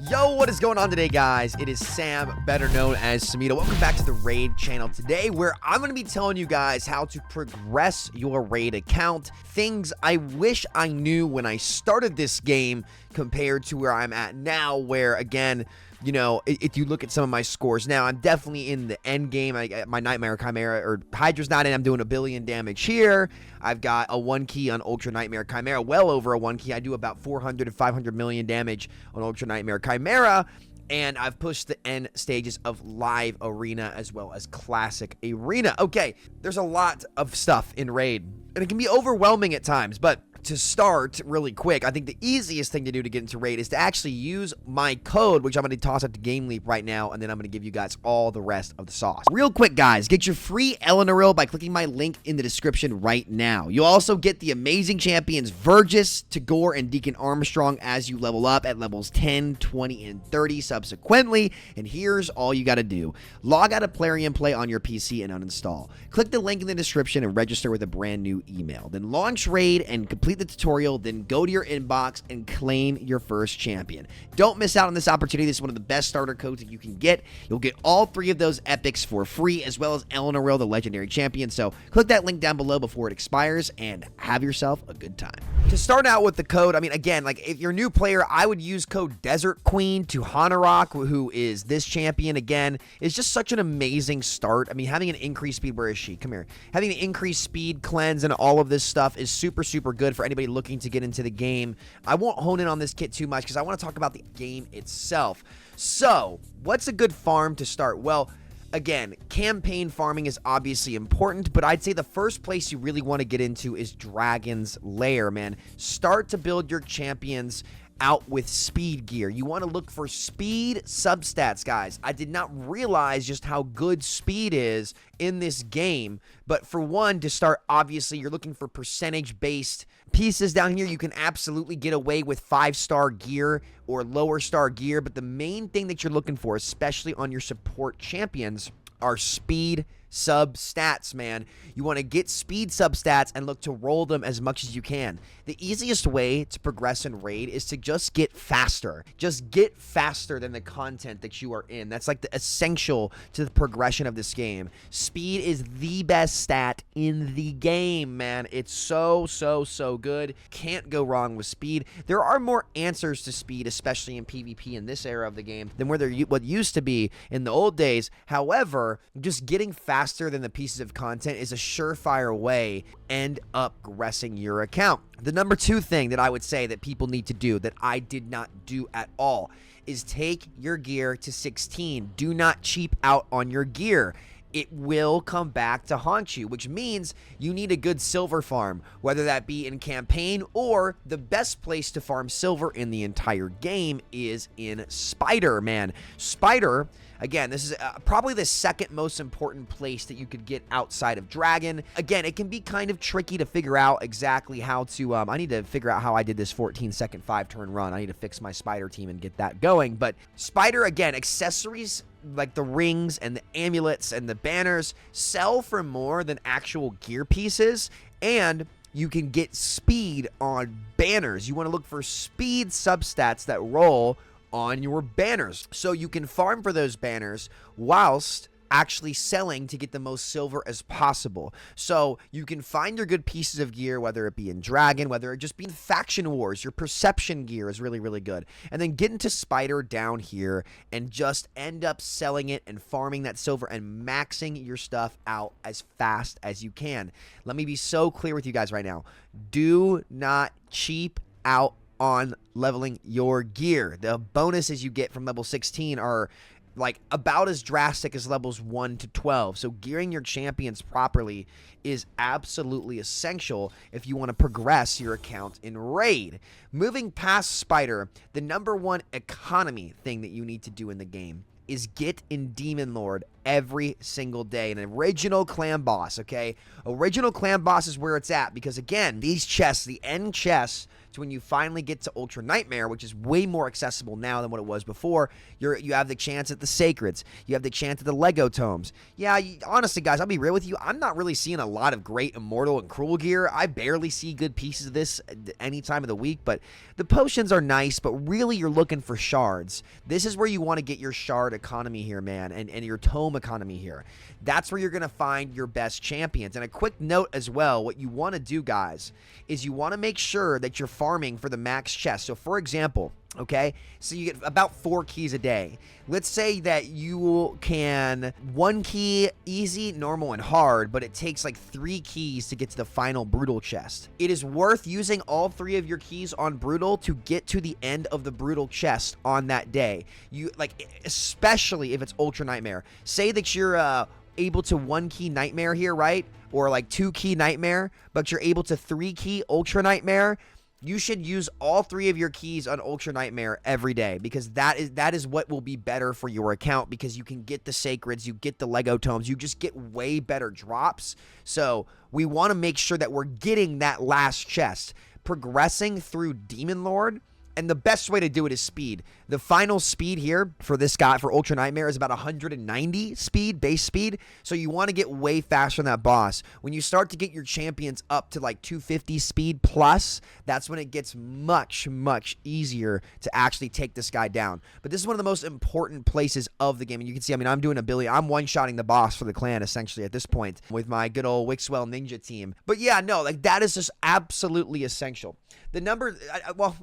Yo, what is going on today, guys? It is Sam, better known as Samito. Welcome back to the Raid channel today, where I'm going to be telling you guys how to progress your Raid account. Things I wish I knew when I started this game compared to where I'm at now, where, again, you know, if you look at some of my scores now, I'm definitely in the end game. My Nightmare Chimera, or Hydra's not in. I'm doing 1 billion damage here. I've got a 1 key on Ultra Nightmare Chimera, well over a 1 key. I do about 400 to 500 million damage on Ultra Nightmare Chimera. And I've pushed the end stages of Live Arena as well as Classic Arena. Okay, there's a lot of stuff in Raid, and it can be overwhelming at times, but to start really quick, I think the easiest thing to do to get into Raid is to actually use my code, which I'm going to toss up to Game Leap right now, and then I'm going to give you guys all the rest of the sauce. Real quick, guys, get your free Elenaril by clicking my link in the description right now. You'll also get the amazing champions Vergis, Tagoar, and Deacon Armstrong as you level up at levels 10, 20, and 30 subsequently, and here's all you got to do. Log out of Plarium Play on your PC and uninstall. Click the link in the description and register with a brand new email. Then launch Raid and complete the tutorial, then go to your inbox and claim your first champion. Don't miss out on this opportunity. This is one of the best starter codes that you can get. You'll get all 3 of those epics for free, as well as Elenaril, the legendary champion. So click that link down below before it expires and have yourself a good time. To start out with the code, I mean, again, like if you're a new player, I would use code Desert Queen to Hanarok, who is this champion. Again, it's just such an amazing start. I mean, having an increased speed, where is she? Come here. Having an increased speed, cleanse, and all of this stuff is super, super good for anybody looking to get into the game. I won't hone in on this kit too much because I want to talk about the game itself. So, what's a good farm to start? Well, again, campaign farming is obviously important, but I'd say the first place you really want to get into is Dragon's Lair, man. Start to build your champions out with speed gear. You want to look for speed substats, guys. I did not realize just how good speed is in this game, but for one, to start, obviously, you're looking for percentage-based pieces down here. You can absolutely get away with 5-star gear or lower star gear, but the main thing that you're looking for, especially on your support champions, are speed sub-stats, man. You want to get speed sub-stats and look to roll them as much as you can. The easiest way to progress in Raid is to just get faster. Just get faster than the content that you are in. That's like the essential to the progression of this game. Speed is the best stat in the game, man. It's so, so, so good. Can't go wrong with speed. There are more answers to speed, especially in PvP in this era of the game, than what used to be in the old days. However, just getting faster than the pieces of content is a surefire way to end up progressing your account. The number 2 thing that I would say that people need to do that I did not do at all is take your gear to 16. Do not cheap out on your gear. It will come back to haunt you, which means you need a good silver farm, whether that be in campaign or the best place to farm silver in the entire game is in Spider, man. Spider, again, this is probably the second most important place that you could get outside of Dragon. Again, it can be kind of tricky to figure out exactly how to, I need to figure out how I did this 14-second 5-turn run. I need to fix my Spider team and get that going. But Spider, again, accessories like the rings and the amulets and the banners sell for more than actual gear pieces, and you can get speed on banners. You want to look for speed substats that roll on your banners, so you can farm for those banners whilst actually selling to get the most silver as possible. So you can find your good pieces of gear, whether it be in Dragon, whether it just be in Faction Wars. Your perception gear is really, really good. And then get into Spider down here and just end up selling it and farming that silver and maxing your stuff out as fast as you can. Let me be so clear with you guys right now. Do not cheap out on leveling your gear. The bonuses you get from level 16 are like about as drastic as levels 1 to 12. So gearing your champions properly is absolutely essential if you want to progress your account in Raid. Moving past Spider, the number 1 economy thing that you need to do in the game is get in Demon Lord every single day. An original clan boss, okay? Original clan boss is where it's at because, again, these chests, the end chests, to when you finally get to Ultra Nightmare, which is way more accessible now than what it was before. You have the chance at the Sacreds. You have the chance at the Lego Tomes. Yeah, honestly, guys, I'll be real with you. I'm not really seeing a lot of great Immortal and Cruel gear. I barely see good pieces of this any time of the week, but the potions are nice, but really you're looking for shards. This is where you want to get your shard economy here, man, and your tome economy here. That's where you're going to find your best champions. And a quick note as well, what you want to do, guys, is you want to make sure that you're farming for the max chest. So, for example, okay, so you get about 4 keys a day. Let's say that you can 1 key easy, normal, and hard, but it takes like 3 keys to get to the final brutal chest. It is worth using all 3 of your keys on brutal to get to the end of the brutal chest on that day. You like, especially if it's Ultra Nightmare. Say that you're able to 1 key Nightmare here, right? Or like 2 key Nightmare, but you're able to 3 key Ultra Nightmare. You should use all 3 of your keys on Ultra Nightmare every day, because that is what will be better for your account, because you can get the Sacreds, you get the Lego Tomes, you just get way better drops. So we want to make sure that we're getting that last chest, progressing through Demon Lord. And the best way to do it is speed. The final speed here for this guy, for Ultra Nightmare, is about 190 speed, base speed. So you want to get way faster than that boss. When you start to get your champions up to like 250 speed plus, that's when it gets much, much easier to actually take this guy down. But this is one of the most important places of the game. And you can see, I mean, I'm doing ability. I'm one-shotting the boss for the clan, essentially, at this point, with my good old Wixwell Ninja team. But yeah, no, like, that is just absolutely essential. The number,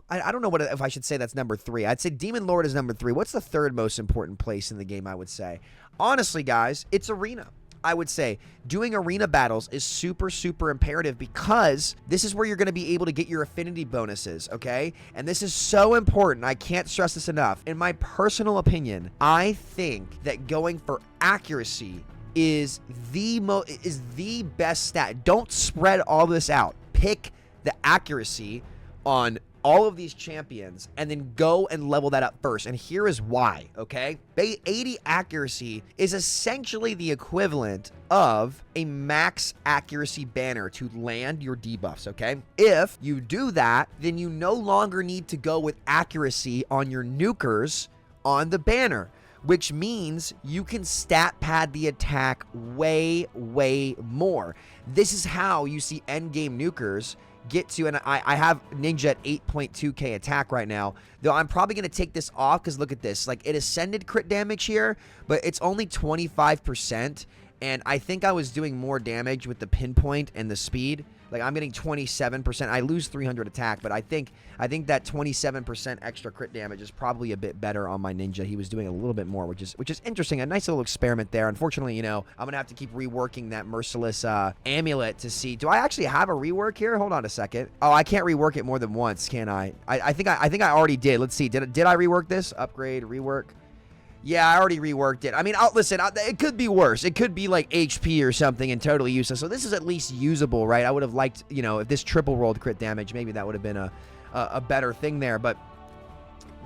I don't know if I should say that's number 3. I'd say Demon Lord is number 3. What's the 3rd most important place in the game, I would say? Honestly, guys, it's Arena. I would say doing arena battles is super, super imperative, because this is where you're going to be able to get your affinity bonuses, okay? And this is so important. I can't stress this enough. In my personal opinion, I think that going for accuracy is the best stat. Don't spread all this out. Pick the accuracy on all of these champions and then go and level that up first. And here is why, okay? 80 accuracy is essentially the equivalent of a max accuracy banner to land your debuffs, okay? If you do that, then you no longer need to go with accuracy on your nukers on the banner, which means you can stat pad the attack way, way more. This is how you see endgame nukers get to, and I have Ninja at 8.2k attack right now, though I'm probably going to take this off, because look at this, like, it ascended crit damage here, but it's only 25%, and I think I was doing more damage with the pinpoint and the speed. Like, I'm getting 27%. I lose 300 attack, but I think that 27% extra crit damage is probably a bit better on my Ninja. He was doing a little bit more, which is interesting. A nice little experiment there. Unfortunately, you know, I'm going to have to keep reworking that Merciless amulet to see. Do I actually have a rework here? Hold on a second. Oh, I can't rework it more than once, can I? I think I already did. Let's see. Did I rework this? Upgrade, rework. Yeah, I already reworked it. I mean, listen, it could be worse. It could be like HP or something and totally useless. So this is at least usable, right? I would have liked, you know, if this triple rolled crit damage, maybe that would have been a better thing there. But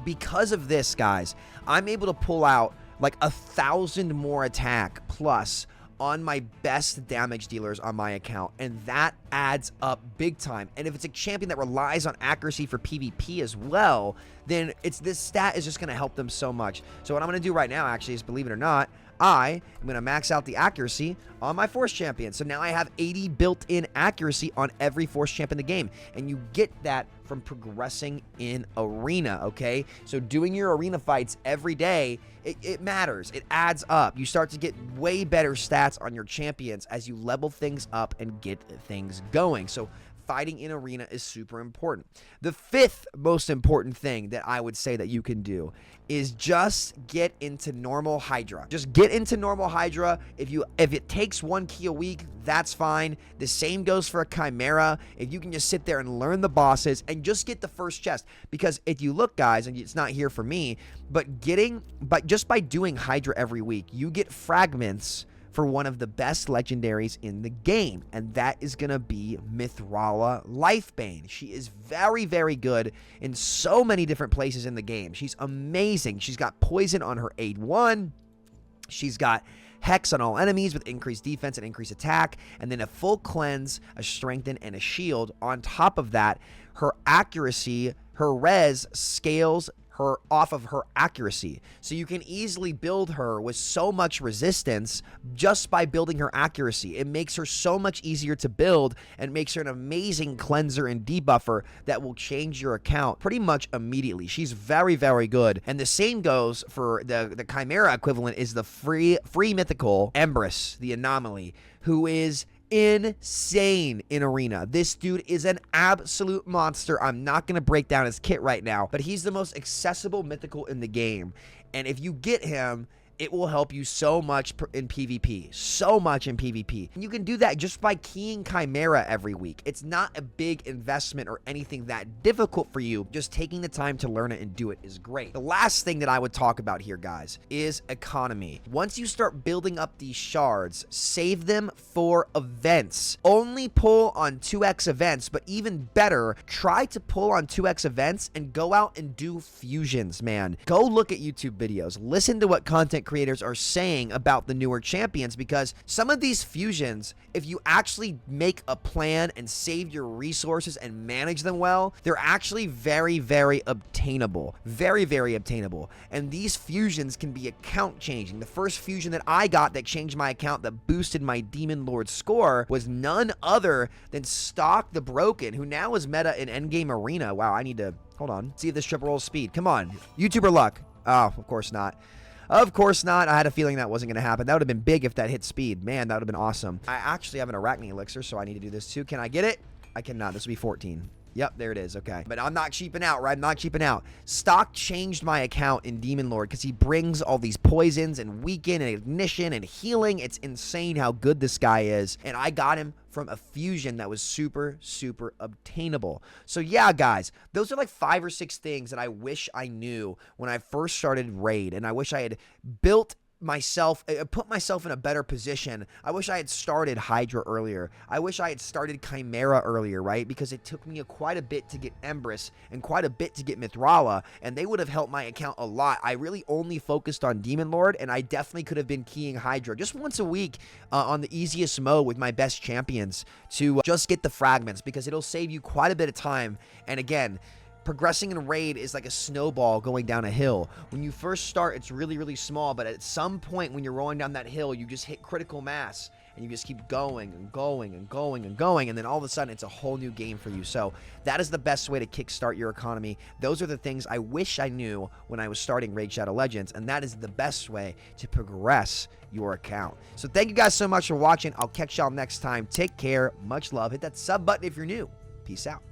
because of this, guys, I'm able to pull out like 1,000 more attack plus on my best damage dealers on my account, and that adds up big time. And if it's a champion that relies on accuracy for PvP as well, then this stat is just going to help them so much. So what I'm going to do right now, actually, is, believe it or not, I am going to max out the accuracy on my Force champion. So now I have 80 built-in accuracy on every Force champ in the game. And you get that from progressing in Arena, okay? So doing your Arena fights every day, it matters. It adds up. You start to get way better stats on your champions as you level things up and get things going. So fighting in Arena is super important. The 5th most important thing that I would say that you can do is just get into normal Hydra. Just get into normal Hydra. If it takes 1 key a week, that's fine. The same goes for a Chimera. If you can just sit there and learn the bosses and just get the first chest. Because if you look, guys, and it's not here for me, but just by doing Hydra every week, you get fragments for one of the best legendaries in the game, and that is going to be Mithrala Lifebane. She is very, very good in so many different places in the game. She's amazing. She's got poison on her aid 1. She's got Hex on all enemies with increased defense and increased attack, and then a full cleanse, a strengthen, and a shield. On top of that, her accuracy, her res scales her off of her accuracy. So you can easily build her with so much resistance just by building her accuracy. It makes her so much easier to build and makes her an amazing cleanser and debuffer that will change your account pretty much immediately. She's very, very good. And the same goes for the Chimera equivalent is the free mythical Empress, the Anomaly, who is insane in Arena. This dude is an absolute monster. I'm not going to break down his kit right now, but he's the most accessible mythical in the game. And if you get him, it will help you so much in PvP. So much in PvP. And you can do that just by keying Chimera every week. It's not a big investment or anything that difficult for you. Just taking the time to learn it and do it is great. The last thing that I would talk about here, guys, is economy. Once you start building up these shards, save them for events. Only pull on 2x events, but even better, try to pull on 2x events and go out and do fusions, man. Go look at YouTube videos. Listen to what content creators are saying about the newer champions, because some of these fusions, if you actually make a plan and save your resources and manage them well, they're actually very, very obtainable. Very, very obtainable. And these fusions can be account changing. The first fusion that I got that changed my account, that boosted my Demon Lord score, was none other than Stock the Broken, who now is meta in endgame Arena. Wow, I need to, hold on, see if this triple rolls speed. Come on, YouTuber luck. Oh, of course not. Of course not. I had a feeling that wasn't going to happen. That would have been big if that hit speed. Man, that would have been awesome. I actually have an Arachne Elixir, so I need to do this too. Can I get it? I cannot. This will be 14. Yep, there it is. Okay. But I'm not cheaping out, right? I'm not cheaping out. Stock changed my account in Demon Lord because he brings all these poisons and weaken and ignition and healing. It's insane how good this guy is. And I got him from a fusion that was super, super obtainable. So yeah, guys, those are like 5 or 6 things that I wish I knew when I first started Raid. And I wish I had built myself, put myself in a better position. I wish I had started Hydra earlier. I wish I had started Chimera earlier, right? Because it took me quite a bit to get Empress and quite a bit to get Mithrala, and they would have helped my account a lot. I really only focused on Demon Lord, and I definitely could have been keying Hydra just once a week on the easiest mode with my best champions to just get the fragments, because it'll save you quite a bit of time. And again, progressing in Raid is like a snowball going down a hill. When you first start, it's really, really small, but at some point when you're rolling down that hill, you just hit critical mass, and you just keep going and going and going and going, and then all of a sudden, it's a whole new game for you. So that is the best way to kickstart your economy. Those are the things I wish I knew when I was starting Raid Shadow Legends, and that is the best way to progress your account. So thank you guys so much for watching. I'll catch y'all next time. Take care. Much love. Hit that sub button if you're new. Peace out.